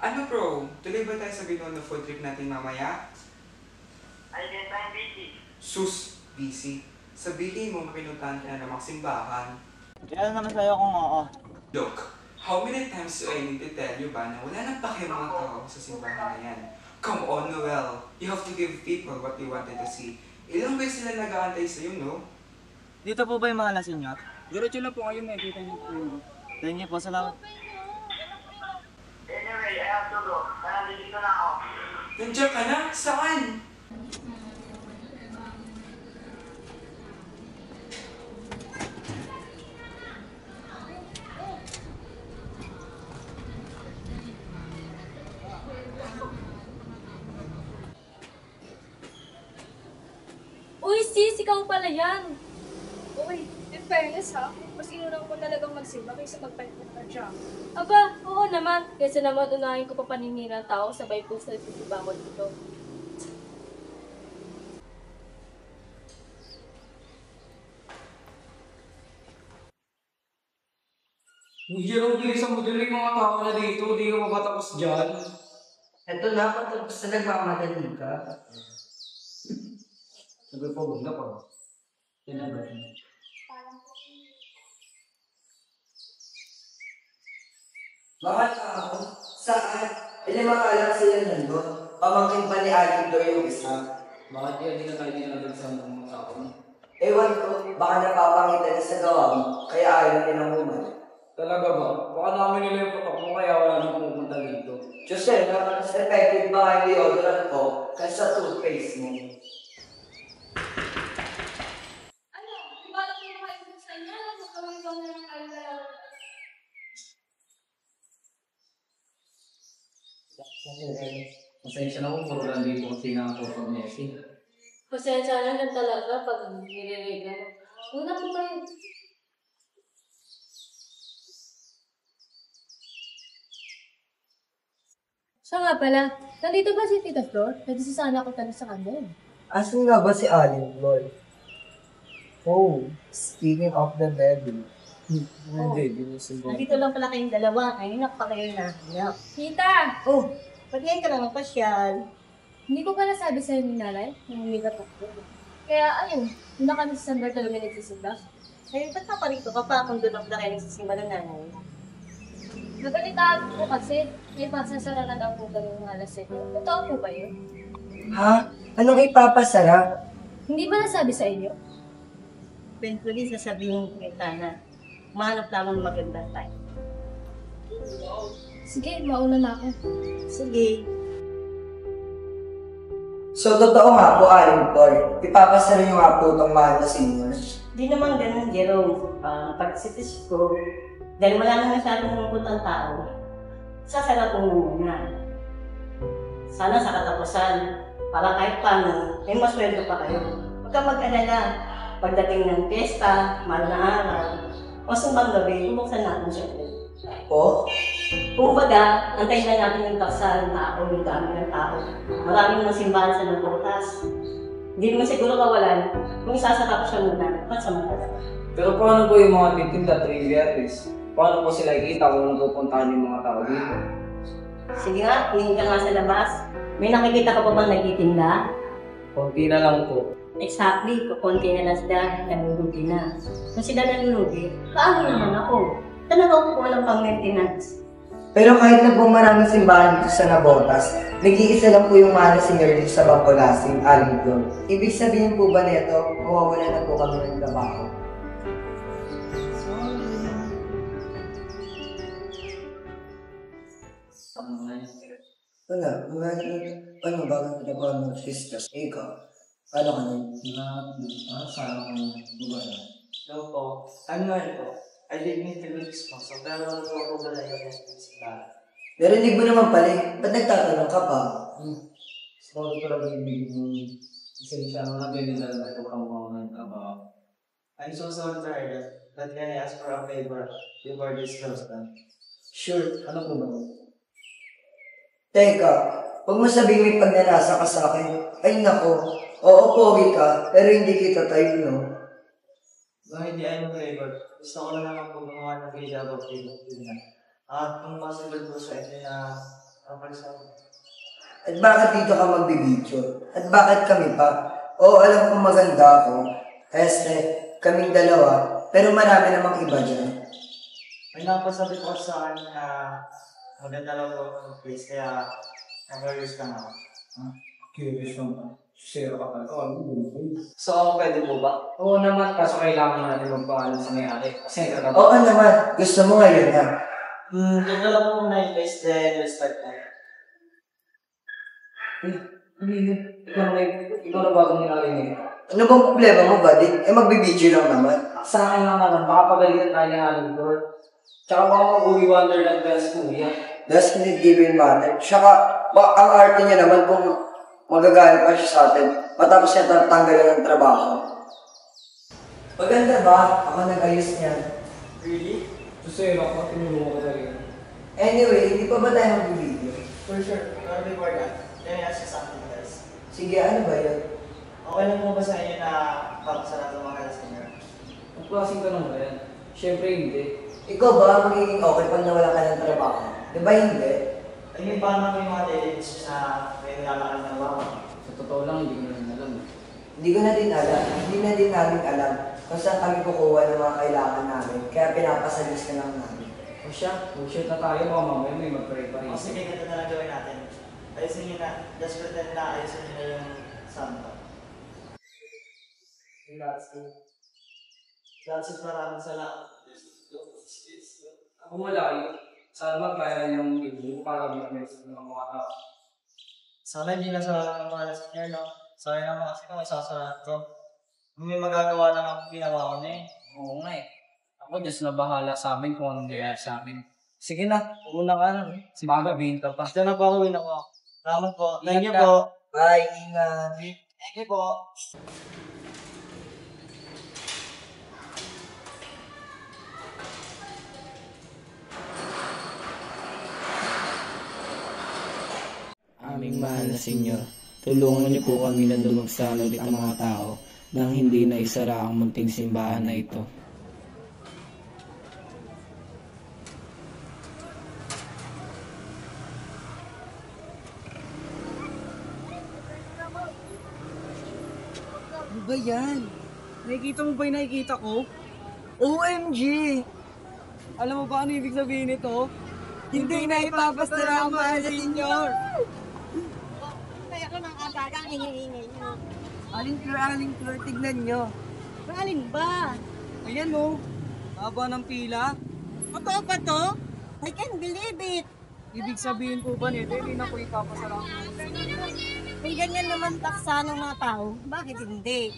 Ano bro, tuloy ba tayo sa binuon na food trip natin mamaya? Ay, din tayong busy. Sus, busy. Sabihin mo pinuntahan ka na namang simbahan. Kaya naman sa'yo kung oo. Look, how many times do I need to tell you ba na wala nang pake mga tao sa simbahan na yan? Come on, Noel. You have to give people what they wanted to see. Ilang beses sila nag-aantay sa'yo, no? Dito po ba yung mga lasinyak? Diretso lang po kayo, nakikita niyo po yun. Thank you po, salamat. Anyway, I have to go. Nandito na ako. Nandiyan ka na? Saan? Uy, sis, ikaw pala yan. Uy, in fairness ha, mas inunang ko talagang magsimba kaysa magpalit ng siya. Aba, oo naman. Kaysa naman unahin ko pa paninira ng tao, sabay po sa nagtitiba ko dito. Hindi lang isang madaling mga tao na dito, hindi ka matatapos dyan. Ito na, patapos na nagmamadali ka. Sabi po, bunda pa. Yan ang ba? Bakit ako? Saan? Makala sila nandun. Pamangkin pa ni Aling Dor yung isa. Bakit kaya di na tayo dinadal sa mga tao? Ewan ko, baka napapangitan na sa gawa mo, kaya ayaw nilang bumalik. Talaga ba? Baka namin nila yung patok mo kaya wala nang pupunta dito. Jose, mas effective ba ang deodorant ko kaysa toothpaste mo? Ano? Ibalak mo na kayo sa inyo? Magkawang-gaw na lang kayo dalawa. Masensya na ko, puro lang dito kasi nakakapag Messi. Pasensya na lang talaga pag nire-regla mo. Una po kayo. Siya nga pala, nandito ba si Tita Flor? Pwede sana ako tanong sa kanya. Asan nga ba si Aling Dor? Oh, speaking of the devil. Hindi, di mo siguro. Nandito lang pala kayong dalawa. Ayun pa kayo na. Hanap. Tita! Oh, ba't ngayon ka lang magpasyal? Hindi ko pa nasabi sa'yo ni Nanay, nung umigat ako. Kaya ayun, hindi na kami sa San Bartolome nagsisimba. Ayun, ba't ka pa rito ka pa kung doon ako na kayo nagsisimba ng nanay? Nagalitaan ko kasi may pasasara na daw po kami ng alas 7. Totoo po ba yun? Ha? Anong ipapasara? Hindi ba nasabi sa inyo? Eventually, sasabihin ko kay Tana. Mahanap lamang maganda tayo. Sige, mauna na ako. Sige. So, totoo nga po, Aling Dor. Ipapasara niyo nga po itong mahal na senior. Di naman ganun, Jerome. Pag-sitis ko, dahil wala na masyadong mungkot ang tao, sasarap mo muna. Sana sa katapusan, para kahit paano, may masweldo pa kayo. Huwag kang mag-alala. Pagdating ng piyesta, mahal na araw, o sumbang gabi, bubuksan natin siya ulit. Po? Kung baga, antayin na natin yung taksa ng tao, yung dami ng tao. Maraming mga simbahan sa nagbukas. Hindi naman siguro kawalan kung isasarap siya muna, ba't samantala? Pero paano po yung mga titinda, triviatis? Paano po sila ikita kung napupuntahan yung mga tao dito? Sige nga, tingin ka nga sa labas. May nakikita ka pa bang nagtitinda? Kunti na lang po. Exactly, kukunti na lang sila, nanulugi na. Kung sila nanulugi, paano naman ako? Talaga ako kung walang pang-maintenance. Pero kahit na po maraming simbahan dito sa Nabotas, nag-iisa lang po yung mahal na senior dito sa Bangkulasin, Aling Dor. Ibig sabihin po ba nito, mawawala na po kami ng trabaho? Ano ba ang trabaho ng sisters? Ikaw, ano ka nun? Sana kung lugar na. Hello po. Ano nga po? I live in Philippines po, so pero ano po ako malayo na sa simbahan. Narinig mo naman pala, ba't nagtatanong ka pa? Siguro ko lang ibig mong isensya mo na binidal na ito kang mga trabaho. I'm so sorry to hear that, but can I ask for a favor before this goes down? Sure. Ano po ba? Teka, huwag mo sabihin may pagnanasa ka sa akin. Ay nako, oo pogi ka, pero hindi kita type, no? Bakit di ay mag-record? Gusto ko na naman po gumawa ng video about Philippines. At kung possible po sa inyo na At bakit dito ka magbibidyo? At bakit kami pa? Oo, alam kong maganda ako. Kaming dalawa, pero marami namang iba dyan. May napasabi ko sa akin na maganda lang ako ng place, kaya nag-release ka na ako. Curious naman. Zero ka pala. So, pwede po ba? Oo naman, kaso kailangan natin magpaalam sa may-ari. Kasi nagkakaroon. Oo naman, gusto mo ngayon ha? Ganda lang po muna yung place, then we'll start na. Ikaw na bagong nilagay niya. Ano bang problema mo, buddy? Magbibidyo lang naman. Sa akin lang naman, baka pagalitan tayo ni Alan Lord. Tsaka baka mag-uwi Wonderland ka sa kuya. Does not even matter. Tsaka, ang arte niya naman kung magagalit pa siya sa atin, matapos niya tatanggalan ng trabaho. Maganda ba? Ako nag-ayos niyan. Really? Susero ka, tinulungan ko talaga. Anyway, hindi pa ba tayo magbibidyo? For sure. But before that, let me ask you something guys. Sige, ano ba yun? Okay lang mo ba sa inyo na papasalan ng mga senior? Ang klaseng tanong ba yan? Siyempre hindi. Ikaw ba magiging okay pag nawala ka ng trabaho? Di ba hindi? I mean, paano may mga dailies na may nilalakad ng bawang? Sa totoo lang, hindi ko na rin alam. Hindi ko na din alam. Hindi na din namin alam kung saan kami kukuha ng mga kailangan namin. Kaya pinapasalis ka lang namin. O siya, bullshit na tayo, baka mamaya may mag-pray pa rin. O sige, ganito na lang gawin natin. Ayusin nyo na, just pretend na ayusin nyo na yung samba. That's it, maraming salamat. Ako malayo. Sana magkaya yung video para mag-message ng mga tao. Sana hindi na sa mga senior, no? Sayang naman kasi kung isasarap ko. May magagawa lang ako ginawa ko na eh. Oo nga eh. Ako, Diyos na bahala sa amin kung anong nangyayari sa amin. Sige na, una ka na. Baka binta pa. Basta na po ako, win ako. Salamat po. Thank you Ingat ka. po. Bye, ingat. Thank you po. Aming mahal na Senyor, tulungan niyo po kami na dumagsa ulit ang mga tao nang hindi na isara ang munting simbahan na ito. Ano ba yan? Nakikita mo ba yung nakikita ko? OMG! Alam mo ba ano ibig sabihin nito? Hindi na ipapastara ang mahal na senyor! Kaya ko ng agagang ingay-ingay nyo. Aling Fleur, tignan nyo. Alin ba? Ayan mo, haba ng pila. Totoo ba to? I can't believe it. Ibig sabihin po ba nito, hindi na po ipapastara ang Kung ganyan naman taksa ng mga tao, bakit hindi?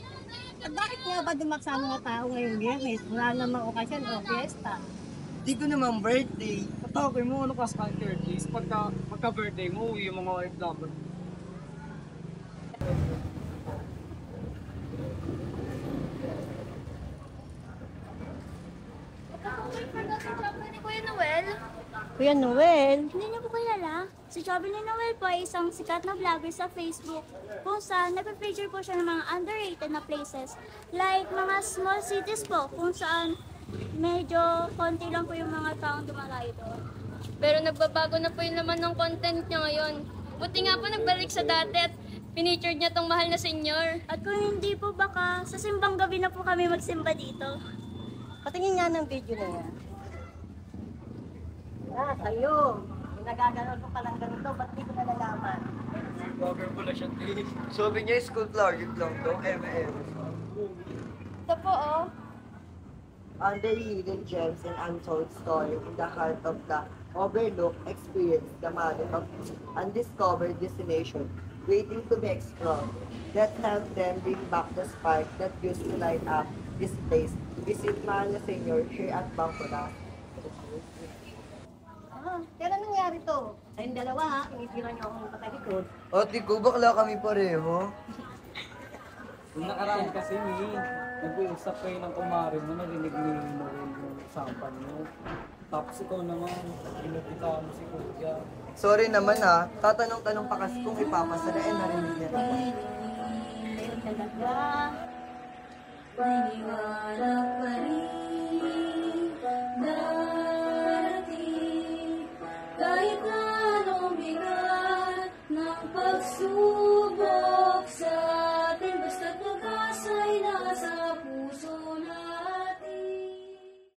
At bakit nga ba dumaksa ang mga tao ngayong biyernes? Wala namang okasyon o fiesta. Di ko naman birthday. Patawag mo, ano ka sa 30s? Pagka-birthday mo, uwi yung mga wife lover. Ni Kuya Noel? Kuya Noel, Hindi niyo po kilala? Si Chubby ni Noel po ay isang sikat na vlogger sa Facebook kung saan nagpe-feature po siya ng mga underrated na places like mga small cities po kung saan medyo konti lang po yung mga taong dumalayo doon. Pero nagbabago na po yung naman ng content niya ngayon. Buti nga po nagbalik sa dati at pinictured niya tong mahal na senyor. At kung hindi po baka sa simbang gabi na po kami magsimba dito. patingin nga ng video na yan. Kayo. Nagagano'n ko palang ganito, ba't di ko nalalaman? Sabi niya, school vlogger lang to, Ito po oh. Under hidden gems and untold stories in the heart of the overlooked experience, the mother of undiscovered destination, waiting to be explored. Let's help them bring back the spark that used to light up this place. Visit Mahal na Senyor here at Bangkula. Kailan nangyari to? Kayong dalawa ha, initira niyo akong patalikod. Ate ko, bakla kami pareho. Yung nakaraan kasi, nag-uusap kayo ng kumari mo, narinig ni Noel yung sampan mo. Tapos ikaw naman, inutita mo si Kuya. Sorry naman ha, tatanong-tanong pa kasi kung ipapasara narinig niya. Ayun talaga. Paniwala pa rin darating kahit na anong bigat ng pagsubok sa